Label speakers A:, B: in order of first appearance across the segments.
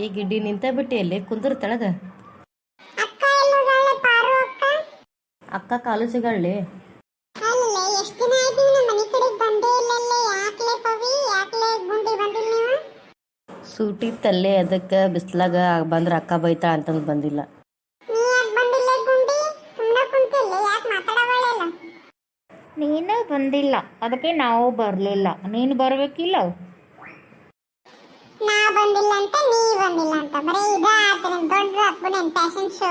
A: ಈ ಗಿಡ್ಡಿ ನಿಂತ ಬಿಟ್ಟು ಎಲ್ಲಿ ಕುಂದ್ರ ತೆಳಗ.
B: ಅಕ್ಕ ಎಲ್ಲೋದಾಳೆ ಪಾರು ಅಕ್ಕ?
A: ಅಕ್ಕ ಕಾಲು ಸಿಗಳ್ಳಿ.
B: ಅಲ್ಲೇ ಎಷ್ಟು ದಿನ ಆಯ್ತು ನಮ್ಮ ಮನೆ ಕಡೆ ಬಂದೇ ಇಲ್ಲಲ್ಲೇ. ಯಾಕ್ಲೆ ಪವಿ, ಯಾಕ್ಲೆ ಗುಂಡಿ ಬಂದಿಲ್ಲ ನೀವು?
A: ಸೂಟಿ ತಲ್ಲೆ ಅದಕ್ಕೆ ಬಿಸ್ಲಾಗ ಬಂದ್ರೆ ಅಕ್ಕ ಬೈತಾ ಅಂತಂದು ಬಂದಿಲ್ಲ.
B: ನೀ ಯಾಕೆ ಬಂದಿಲ್ಲ ಗುಂಡಿ? ಸುಮ್ಮನೆ ಕುಂತಿಲ್ಲ, ಯಾಕೆ ಮಾತಾಡವಳೆಲ್ಲ?
C: ನೀನು ಬಂದಿಲ್ಲ ಅದಕ್ಕೆ ನಾವು ಬರಲಿಲ್ಲ. ನೀನು ಬರಬೇಕಿಲ್ಲ.
B: ನಾ ಬಂದಿಲ್ಲ ಅಂತ ನೀ ಬಂದಿಲ್ಲ ಅಂತ ಬರೀ ಇದ ಆತ ನಿಮ್ ದೊಡ್ಡ ಅಪ್ಪನೇನ್ ಫ್ಯಾಷನ್ ಶೋ.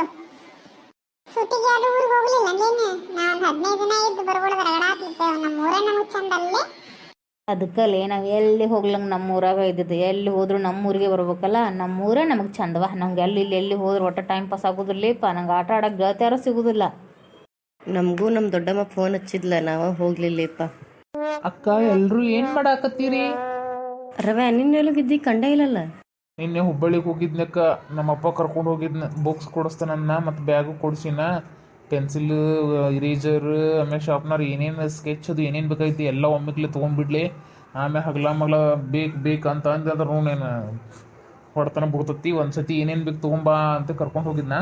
B: ಸುಟ್ಟಿಗೆ ಅದು ಊರಿಗೆ ಹೋಗ್ಲಿಲ್ಲ ಅಲ್ಲೇನೆ. ನಾ ಒಂದು 15 ದಿನ ಇದ್ದು ಬರ್ಬೋದು ಹೊರಗಡಾತಿರ್ತೇವೆ. ನಮ್ಮ ಊರೇ ನಮಗೆ ಚಂದಲ್ಲೇ.
C: ಅದಕ್ಕಲ್ಲೇ ನಾವು ಎಲ್ಲಿ ಹೋಗ್ಲಂಗೆ ನಮ್ಮೂರಾಗ ಇದ್ದಿದ್ದು. ಎಲ್ಲಿ ಹೋದ್ರು ನಮ್ಮೂರಿಗೆ ಬರ್ಬೇಕಲ್ಲ. ನಮ್ಮೂರೇ ನಮಗೆ ಚಂದವ. ನಂಗೆ ಎಲ್ಲಿ ಹೋದ್ರೆ ಒಟ್ಟು ಟೈಮ್ ಪಾಸ್ ಆಗೋದಿಲ್ಲಪ್ಪ. ನಂಗೆ ಆಟ ಆಡೋಕೆ ಗೆಳತಿಯಾರು ಸಿಗೋದಿಲ್ಲ.
A: ನಮಗೂ ನಮ್ಮ ದೊಡ್ಡಮ್ಮ ಫೋನ್ ಹಚ್ಚಿದ್ಲ, ನಾವು ಹೋಗ್ಲಿಲ್ಲಪ್ಪ.
D: ಅಕ್ಕ ಎಲ್ರು ಏನ್ ಮಾಡಾಕತ್ತೀರಿ?
A: ರವೆ ನಿನ್ನೆಲಗಿದ್ದಿ ಕಂಡೇ ಇಲ್ಲಲ್ಲ.
D: ನಿನ್ನೆ ಹುಬ್ಬಳ್ಳಿಗೆ ಹೋಗಿದ್ನಕ್ಕ. ನಮ್ಮಪ್ಪ ಕರ್ಕೊಂಡು ಹೋಗಿದ್ನ. ಬುಕ್ಸ್ ಕೊಡಿಸ್ತಾನನ್ನ ಮತ್ತು ಬ್ಯಾಗು ಕೊಡಿಸಿನ. ಪೆನ್ಸಿಲ್, ಇರೇಜರ್, ಆಮೇಲೆ ಶಾರ್ಪ್ನರ್, ಏನೇನು ಸ್ಕೆಚ್ ಅದು ಏನೇನು ಬೇಕಾಯ್ತು ಎಲ್ಲ ಒಮ್ಮಿಗ್ಲೆ ತೊಗೊಂಡ್ಬಿಡ್ಲಿ. ಆಮೇಲೆ ಹಗ್ಲ ಮಗ್ಲ ಬೇಕು ಅಂತ ಅಂದ ಅದ್ರ ನೋಡೇನು ಹೊಡ್ತನ ಬಿಡ್ತತಿ. ಒಂದ್ಸತಿ ಏನೇನು ಬೇಕು ತೊಗೊಂಬಾ ಅಂತ ಕರ್ಕೊಂಡು ಹೋಗಿದ್ನ.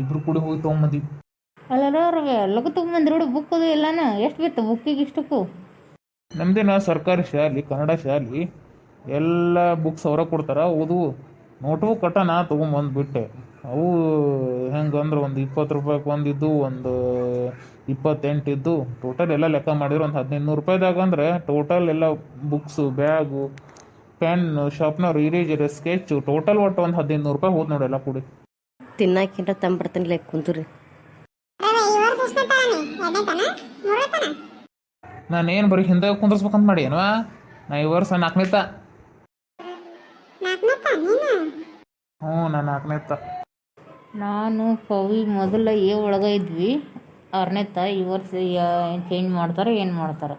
D: ಇಬ್ರು ಕೂಡ ಹೋಗಿ ತೊಗೊಂಬಂದಿ.
C: ಅಲ್ಲರವ್ರಿಗೆ ಎಲ್ಲಕ್ಕೂ ತೊಗೊಂಬಂದ್ರಿ ಬುಕ್ ಅದು ಎಲ್ಲಾನ. ಎಷ್ಟು ಬಿತ್ತು ಬುಕ್ಕಿಗೆ ಇಷ್ಟಕ್ಕೂ?
D: ನಮ್ದೇನ ಸರ್ಕಾರಿ ಶಾಲೆ, ಕನ್ನಡ ಶಾಲೆ. ಎಲ್ಲ ಬುಕ್ಸ್ ಅವರ ಕೊಡ್ತಾರ. ಓದು ನೋಟು ಕಟ್ಟ ನಾ ತೊಗೊಂಬಂದ್ಬಿಟ್ಟೆ. ಅವು ಹೆಂಗಂದ್ರೆ ಒಂದು 20 ರೂಪಾಯಿಗೆ ಒಂದಿದ್ದು, ಒಂದು 28 ಇದ್ದು. ಟೋಟಲ್ ಎಲ್ಲ ಲೆಕ್ಕ ಮಾಡಿದ್ರೆ ಒಂದು 1500 ರೂಪಾಯಿದಾಗ ಅಂದ್ರೆ ಟೋಟಲ್ ಎಲ್ಲ books, bag, pen, sharpener, eraser, sketch total ಒಟ್ಟು ಒಂದು 1500 ರೂಪಾಯಿ ಹೋದ್ ನೋಡಿ ಎಲ್ಲ ಕೂಡಿ.
A: ತಿನ್ನಾಕಿಂತ ತಂಬರ್ತಾನಿಲ್ಲ ಕುಂತುರಿ.
B: ರವೆ ಈ ವರ್ಷ ಎಷ್ಟನೇ ತಾನೆ? 2ನೇ ತಾನ? 3ನೇ ತಾನ?
D: ನಾನೇನು ಬರೀ ಹಿಂದೆ ಕುಂದ್ರಸ್ಬೇಕಂತ ಮಾಡಿ ಏನವಾ? ನಾ ಈ ವರ್ಷ 4ನೇ ತ.
B: 4ನೇ ತಾನ ನೀನು?
D: ಹ್ಞೂ, ನಾನು 4ನೇ ತ.
C: ನಾನು ಪವಿ ಮೊದಲ ಒಳಗೆ ಇದ್ವಿ. 6ನೇ ತ. ಈ ವರ್ಷ ಚೇಂಜ್ ಮಾಡ್ತಾರೆ ಏನು ಮಾಡ್ತಾರೆ.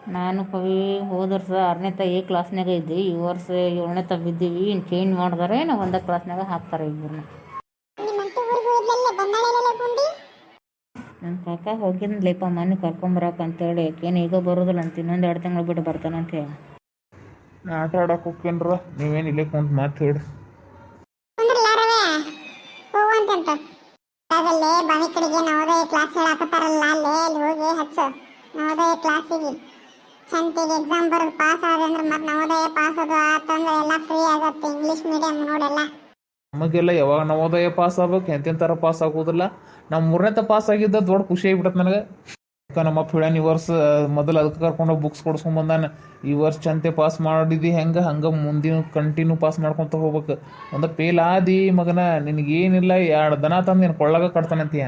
C: ನಾನು ಪವಿ ಹೋದ ವರ್ಷ 6ನೇ ತ ಕ್ಲಾಸ್ನಾಗ ಇದ್ವಿ. ಈ ವರ್ಷ 7ನೇ ತ ಬಿದ್ದೀವಿ. ಇನ್ನು ಚೇಂಜ್ ಮಾಡ್ತಾರೆ, ನಾವು ಒಂದೇ ಕ್ಲಾಸ್ನಾಗ ಹಾಕ್ತಾರೆ ಇಬ್ಬರನ್ನ.
B: ನಿಮ್ಮ ಅತ್ತೆ ಊರಿಗೆ ಹೋದ್ಲಲ್ಲೇ ಬಂದಾಳೆಲ್ಲ ಗುಂಡಿ?
C: ನನ್ನ ಕಾಕ ಹೋಗಿದ್ಲೇಪ ಮನೆ ಕರ್ಕೊಂಬರಕ್ಕಂತೇಳಿ. ಯಾಕೇನು ಈಗ ಬರೋದಿಲ್ಲ ಅಂತ, ಇನ್ನೊಂದು 2 ತಿಂಗಳು ಬಿಟ್ಟು ಬರ್ತಾನಂತ ಹೇಳಿ.
D: ನಾ ಆಟ ಆಡಕ್ಕೆ ಹೋಗ್ತೇನ್ರ. ನೀವೇನು ಇಲ್ಲೇ ಕುಂತ ಮಾತು ಹೇಳಿ.
B: ಅಂದ್ರಲ್ಲ ರವೆ ಹೋಗುವಂತಂತ. ಅದಲ್ಲೇ ಬಣಿ ಕಡೆಗೆ ನವೋದಯ ಕ್ಲಾಸ್ ಹೇಳಾಕತ್ತಾರಲ್ಲ, ಅಲ್ಲೇ ಅಲ್ಲಿ ಹೋಗಿ ಹಚ್ಚು ನವೋದಯ ಕ್ಲಾಸಿಗೆ. ಚಂತಿಗೆ ಎಕ್ಸಾಮ್ ಬರೋದು ಪಾಸ್ ಆದ್ರೆ ಅಂದ್ರೆ ಮತ್ತೆ ನವೋದಯ ಪಾಸ್ ಅದು ಆತಂದ್ರೆ ಎಲ್ಲ ಫ್ರೀ ಆಗತ್ತೆ. ಇಂಗ್ಲೀಷ್ ಮೀಡಿಯಂ ನೋಡೆಲ್ಲ.
D: ನಮಗೆಲ್ಲ ಯಾವಾಗ ನವೋದಯ ಪಾಸ್ ಆಗ್ಬೇಕು, ಎಂತೆಂಥ ಥರ ಪಾಸ್ ಆಗೋದಿಲ್ಲ. ನಾವು 3ನೇ ತ ಪಾಸ್ ಆಗಿದ್ದ ದೊಡ್ಡ ಖುಷಿ ಆಗಿಬಿಡತ್ತೆ ನನಗೆ. ಅಕ್ಕ ನಮ್ಮಪ್ಪ ಹೇಳ್ಯಾನ ಈ ವರ್ಷ ಮೊದಲು ಅದಕ್ಕೆ ಕರ್ಕೊಂಡೋಗಿ ಬುಕ್ಸ್ ಕೊಡ್ಸ್ಕೊಂಬಂದಾನ. ಈ ವರ್ಷ ಚಂತೆ ಪಾಸ್ ಮಾಡಿದ್ದು ಹಂಗೆ ಮುಂದಿನ ಕಂಟಿನ್ಯೂ ಪಾಸ್ ಮಾಡ್ಕೊತ ಹೋಗ್ಬೇಕು. ಒಂದು ಫೇಲ್ ಆದಿ ಮಗನ ನಿನಗೇನಿಲ್ಲ 2 ದನ ತಂದು ನೀನು ಕೊಳ್ಳಾಗ ಕಟ್ತಾನಂತೀಯ.